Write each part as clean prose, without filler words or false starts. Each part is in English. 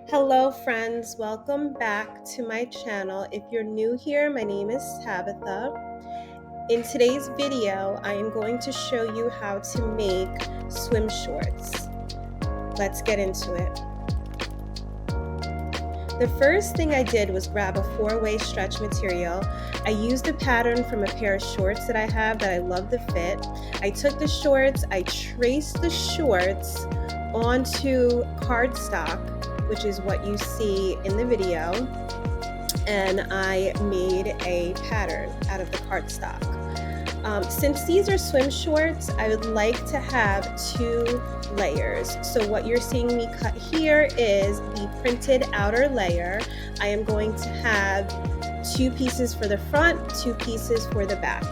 Hello friends, welcome back to my channel. If you're new here, my name is Tabitha. In today's video, I am going to show you how to make swim shorts. Let's get into it. The first thing I did was grab a 4-way stretch material. I used a pattern from a pair of shorts that I have that I love the fit. I took the shorts, I traced the shorts onto cardstock, which is what you see in the video, and I made a pattern out of the cardstock. Since these are swim shorts, I would like to have 2 layers. So what you're seeing me cut here is the printed outer layer. I am going to have 2 pieces for the front, 2 pieces for the back.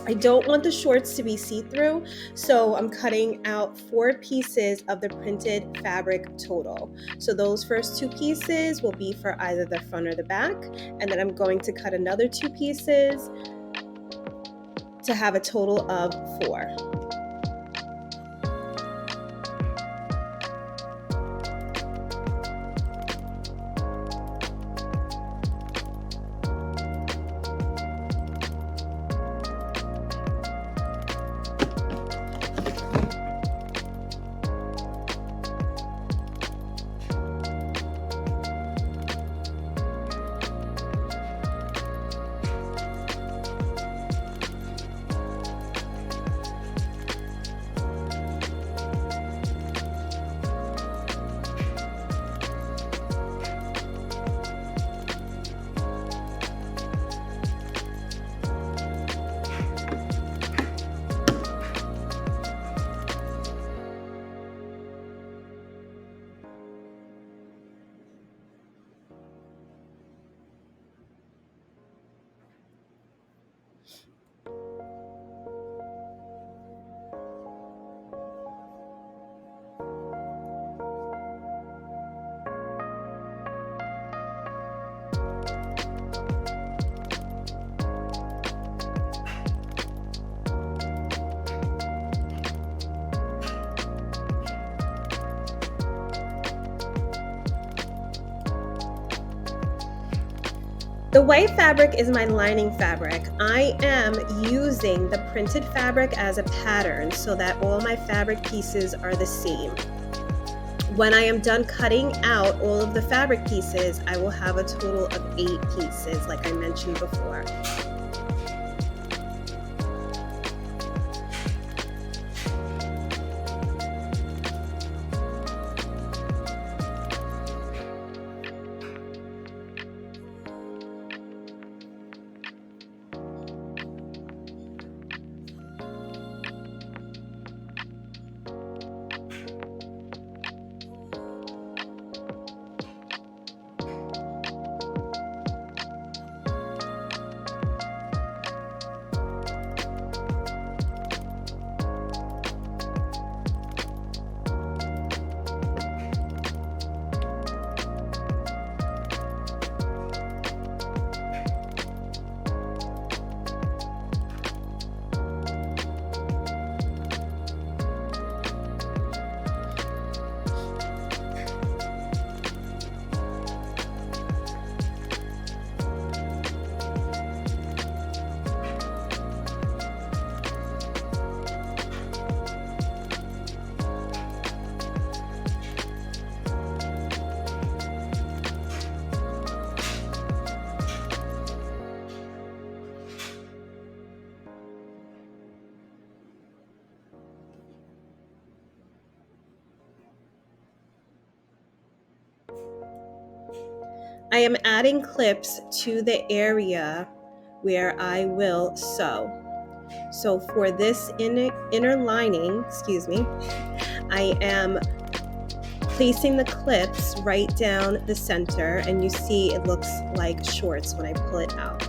I don't want the shorts to be see-through, so I'm cutting out 4 pieces of the printed fabric total. So those first 2 pieces will be for either the front or the back, and then I'm going to cut another 2 pieces to have a total of 4. The white fabric is my lining fabric. I am using the printed fabric as a pattern so that all my fabric pieces are the same. When I am done cutting out all of the fabric pieces, I will have a total of 8 pieces, like I mentioned before. I am adding clips to the area where I will sew. So for this inner lining, I am placing the clips right down the center, and you see it looks like shorts when I pull it out.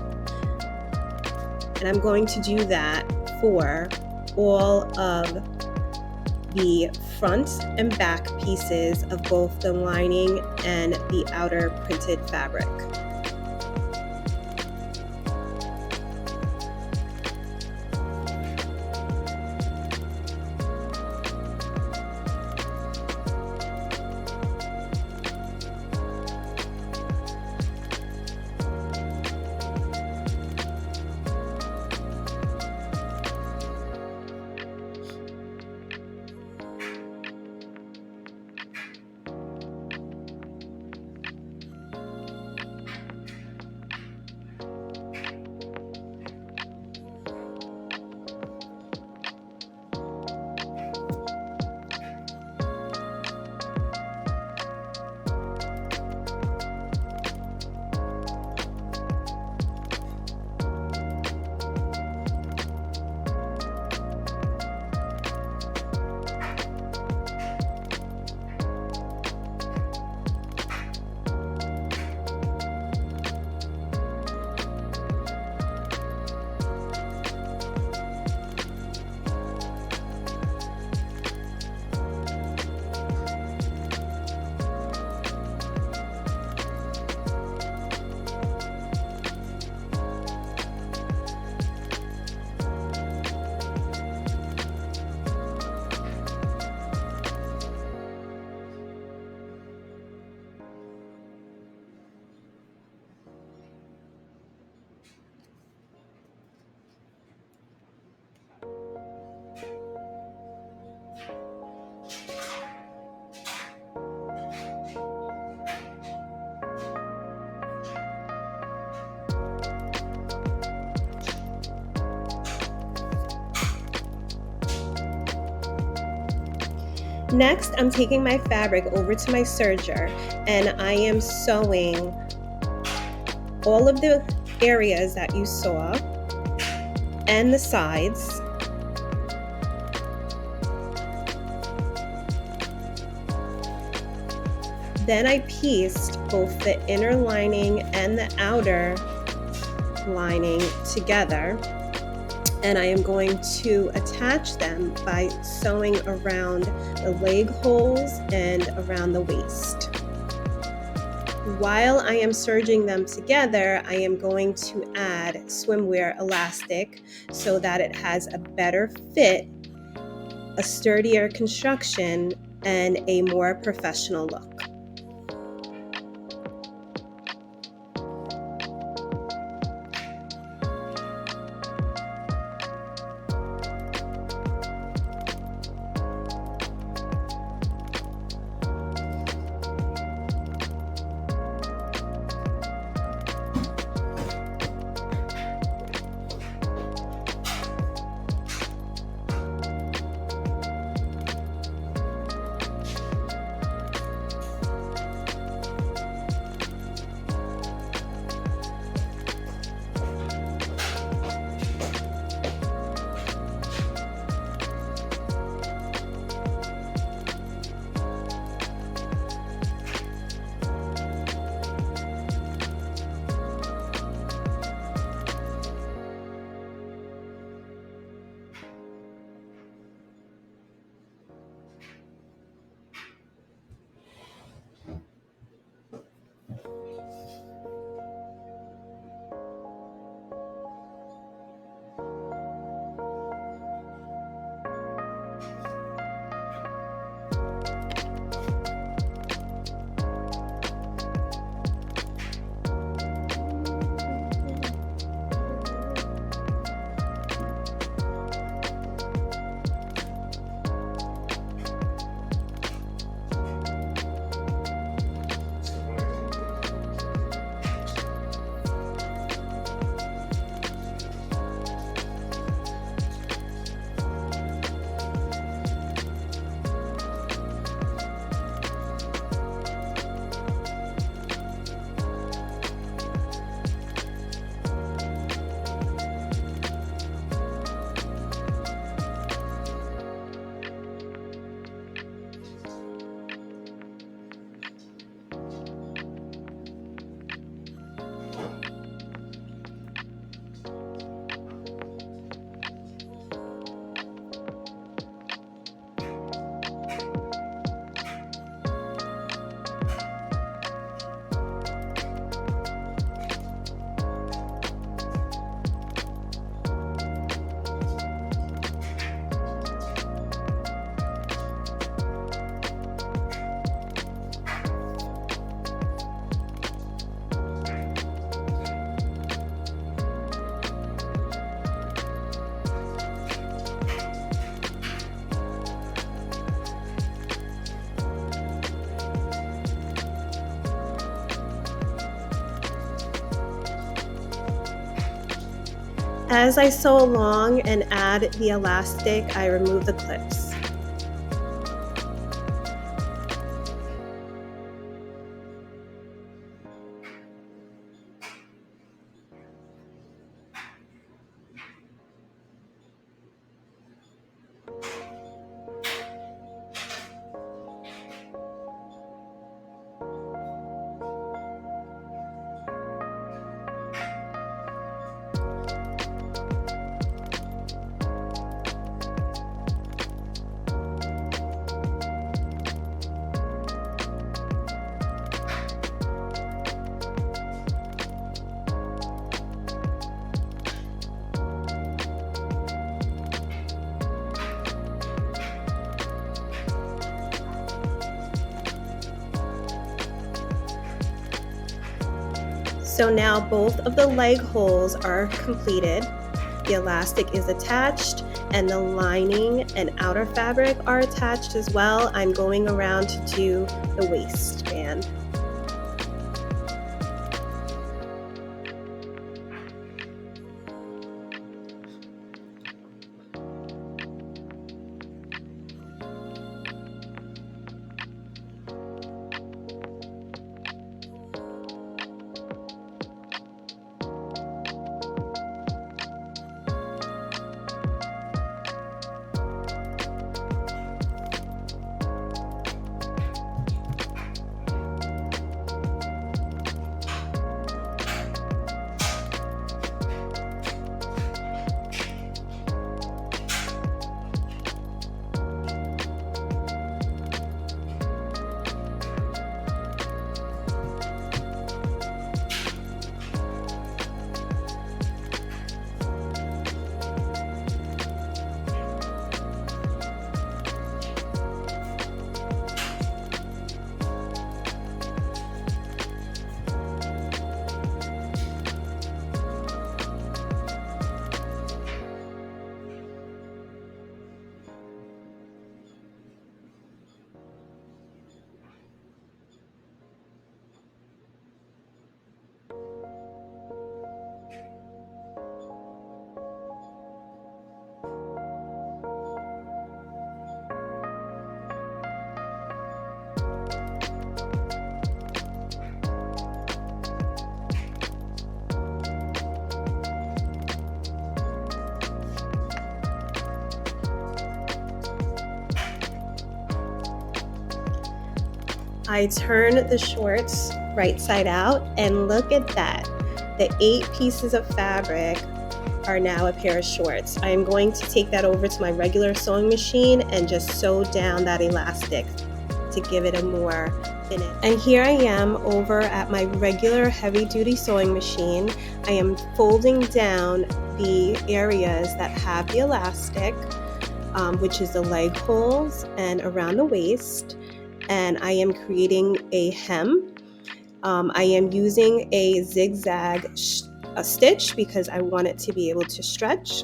And I'm going to do that for all of the front and back pieces of both the lining and the outer printed fabric. Next, I'm taking my fabric over to my serger and I am sewing all of the areas that you saw and the sides. Then I pieced both the inner lining and the outer lining together, and I am going to attach them by sewing around the leg holes and around the waist. While I am serging them together, I am going to add swimwear elastic so that it has a better fit, a sturdier construction, and a more professional look. As I sew along and add the elastic, I remove the clips. So now both of the leg holes are completed. The elastic is attached and the lining and outer fabric are attached as well. I'm going around to do the waistband. I turn the shorts right side out, and look at that. The 8 pieces of fabric are now a pair of shorts. I am going to take that over to my regular sewing machine and just sew down that elastic to give it a more finish. And here I am over at my regular heavy duty sewing machine. I am folding down the areas that have the elastic, which is the leg holes and around the waist. And I am creating a hem. I am using a zigzag stitch because I want it to be able to stretch.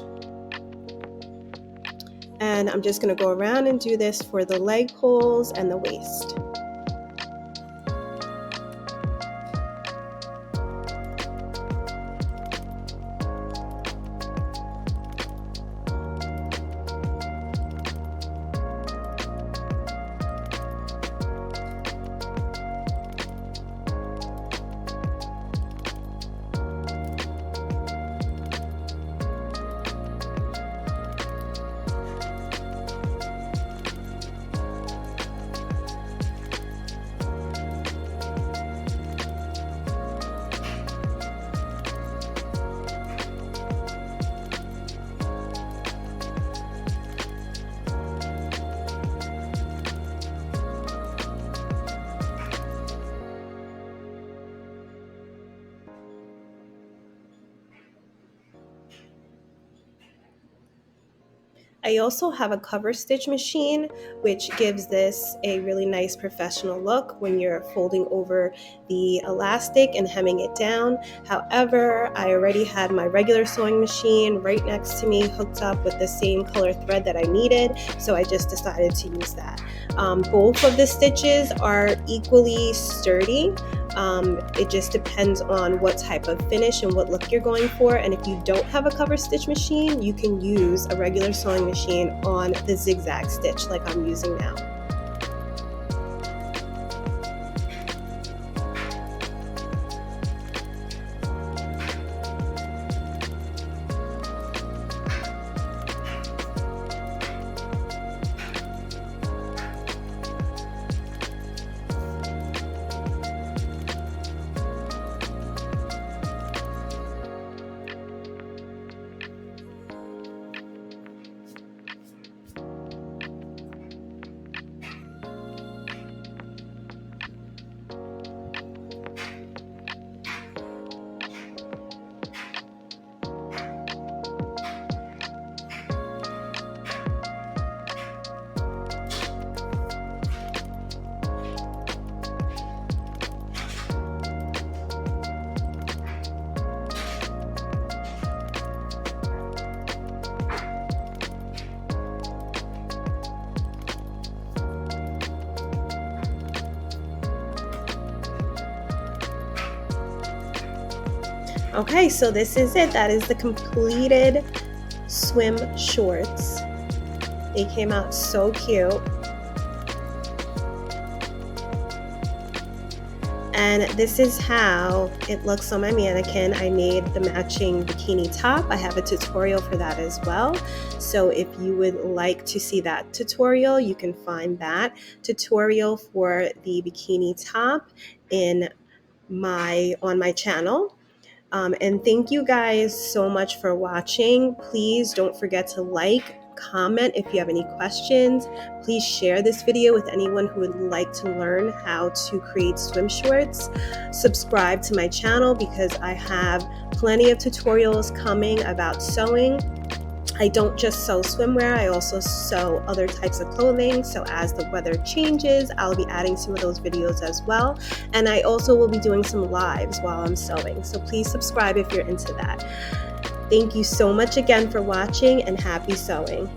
And I'm just going to go around and do this for the leg holes and the waist. I also have a cover stitch machine, which gives this a really nice professional look when you're folding over the elastic and hemming it down. However, I already had my regular sewing machine right next to me hooked up with the same color thread that I needed, so I just decided to use that. Both of the stitches are equally sturdy. It just depends on what type of finish and what look you're going for. And if you don't have a cover stitch machine, you can use a regular sewing machine on the zigzag stitch like I'm using now. Okay, so this is it. That is the completed swim shorts. They came out so cute. And this is how it looks on my mannequin. I made the matching bikini top. I have a tutorial for that as well. So if you would like to see that tutorial, you can find that tutorial for the bikini top on my channel. And thank you guys so much for watching. Please don't forget to like, comment if you have any questions. Please share this video with anyone who would like to learn how to create swim shorts. Subscribe to my channel because I have plenty of tutorials coming about sewing. I don't just sew swimwear, I also sew other types of clothing. So as the weather changes, I'll be adding some of those videos as well. And I also will be doing some lives while I'm sewing. So please subscribe if you're into that. Thank you so much again for watching, and happy sewing.